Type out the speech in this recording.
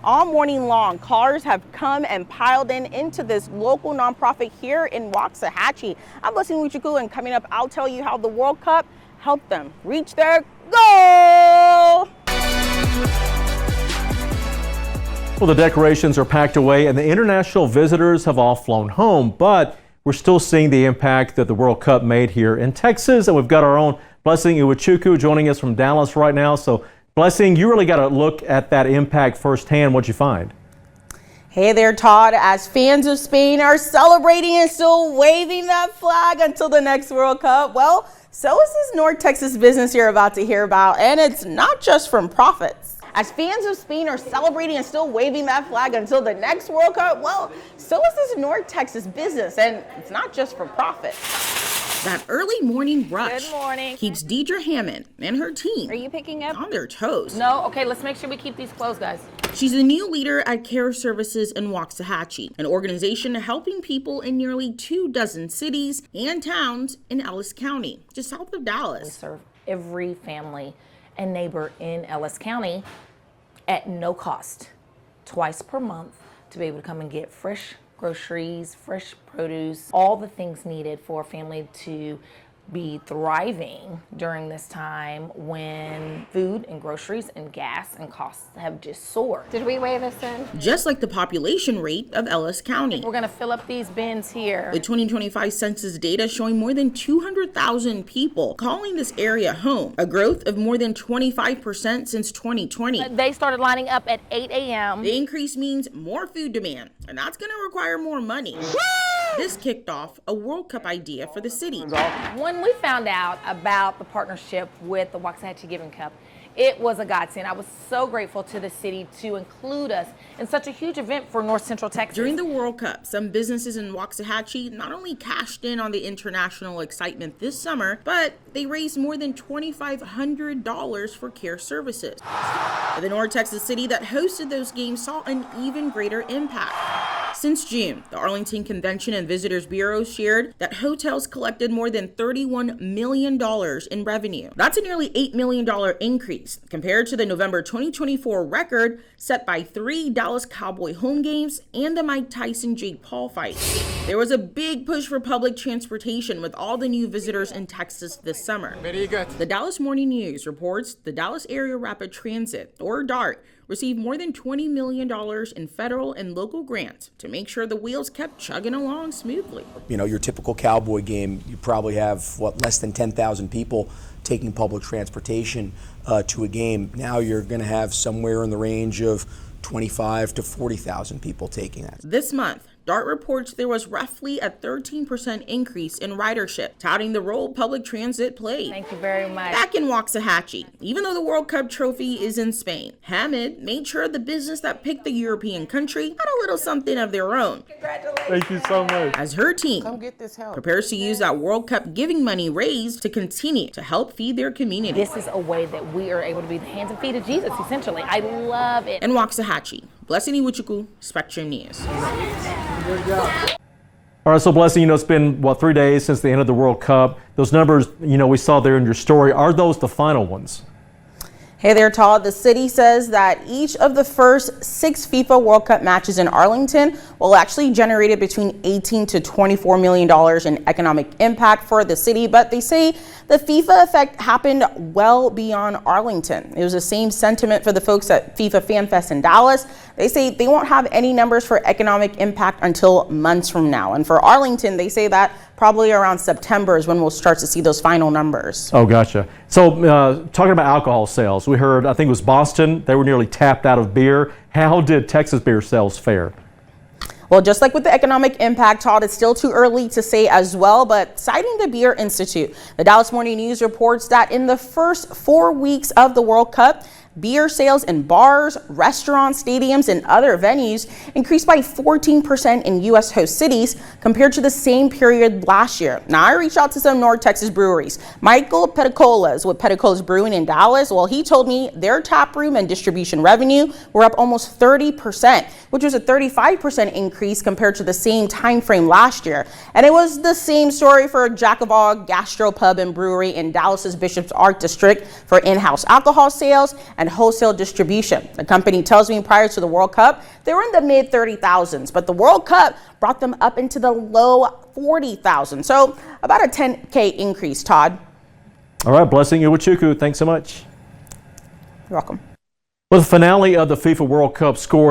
All morning long, cars have come and piled into this local nonprofit here in Waxahachie. I'm Blessing Uchuku, and coming up, I'll tell you how the World Cup helped them reach their goal. Well, the decorations are packed away and the international visitors have all flown home, but we're still seeing the impact that the World Cup made here in Texas. And we've got our own Blessing Uchuku joining us from Dallas right now. So Blessing, you really got to look at that impact firsthand. What'd you find? Hey there, Todd. As fans of Spain are celebrating and still waving that flag until the next World Cup, well, so is this North Texas business you're about to hear about. And it's not just from profits. As fans of Spain are celebrating and still waving that flag until the next World Cup, well, so is this North Texas business, and it's not just for profit. That early morning rush keeps Deidre Hammond and her team on their toes. No? Okay, let's make sure we keep these closed, guys. She's the new leader at C.A.R.E Services in Waxahachie, an organization helping people in nearly 24 cities and towns in Ellis County, just south of Dallas. We serve every family and neighbor in Ellis County at no cost, twice per month, to be able to come and get fresh groceries, fresh produce, all the things needed for a family to be thriving during this time when food and groceries and gas and costs have just soared. Did we weigh this in? Just like the population rate of Ellis County. We're gonna fill up these bins here. The 2025 census data showing more than 200,000 people calling this area home, a growth of more than 25% since 2020. They started lining up at 8 a.m. The increase means more food demand, and that's gonna require more money. This kicked off a World Cup idea for the city. When we found out about the partnership with the Waxahachie Giving Cup, it was a godsend. I was so grateful to the city to include us in such a huge event for North Central Texas. During the World Cup, some businesses in Waxahachie not only cashed in on the international excitement this summer, but they raised more than $2,500 for C.A.R.E services. But the North Texas city that hosted those games saw an even greater impact. Since June, the Arlington Convention and Visitors Bureau shared that hotels collected more than $31 million in revenue. That's a nearly $8 million increase compared to the November 2024 record set by 3 Dallas Cowboy home games and the Mike Tyson-Jake Paul fight. There was a big push for public transportation with all the new visitors in Texas this summer. Very good. The Dallas Morning News reports the Dallas Area Rapid Transit, or DART, received more than $20 million in federal and local grants to make sure the wheels kept chugging along smoothly. You know, your typical Cowboy game, you probably have, less than 10,000 people taking public transportation to a game. Now you're going to have somewhere in the range of 25 to 40,000 people taking that. This month, DART reports there was roughly a 13% increase in ridership, touting the role public transit played. Thank you very much. Back in Waxahachie, even though the World Cup trophy is in Spain, Hammond made sure the business that picked the European country had a little something of their own. Congratulations. Thank you so much. As her team prepares to use that World Cup giving money raised to continue to help feed their community. This is a way that we are able to be the hands and feet of Jesus, essentially. I love it. In Waxahachie, Blessing Iwuchukwu, Spectrum News. All right, so Blessing, it's been, 3 days since the end of the World Cup. Those numbers, we saw there in your story, are those the final ones? Hey there, Todd. The city says that each of the first 6 FIFA World Cup matches in Arlington will actually generate between $18 to $24 million in economic impact for the city. But they say the FIFA effect happened well beyond Arlington. It was the same sentiment for the folks at FIFA Fan Fest in Dallas. They say they won't have any numbers for economic impact until months from now. And for Arlington, they say that probably around September is when we'll start to see those final numbers. Oh, gotcha. So talking about alcohol sales, we heard, I think it was Boston, they were nearly tapped out of beer. How did Texas beer sales fare? Well, just like with the economic impact, Todd, it's still too early to say as well, but citing the Beer Institute, the Dallas Morning News reports that in the first 4 weeks of the World Cup, beer sales in bars, restaurants, stadiums, and other venues increased by 14% in U.S. host cities compared to the same period last year. Now, I reached out to some North Texas breweries. Michael Peticola is with Peticolas Brewing in Dallas. Well, he told me their tap room and distribution revenue were up almost 30%, which was a 35% increase compared to the same time frame last year. And it was the same story for Jack of All Gastro Pub and Brewery in Dallas's Bishop's Arch District for in-house alcohol sales, and wholesale distribution. The company tells me prior to the World Cup, they were in the mid 30,000s, but the World Cup brought them up into the low 40,000. So about a 10K increase, Todd. All right, Blessing Iwuchukwu, thanks so much. You're welcome. Well, the finale of the FIFA World Cup scored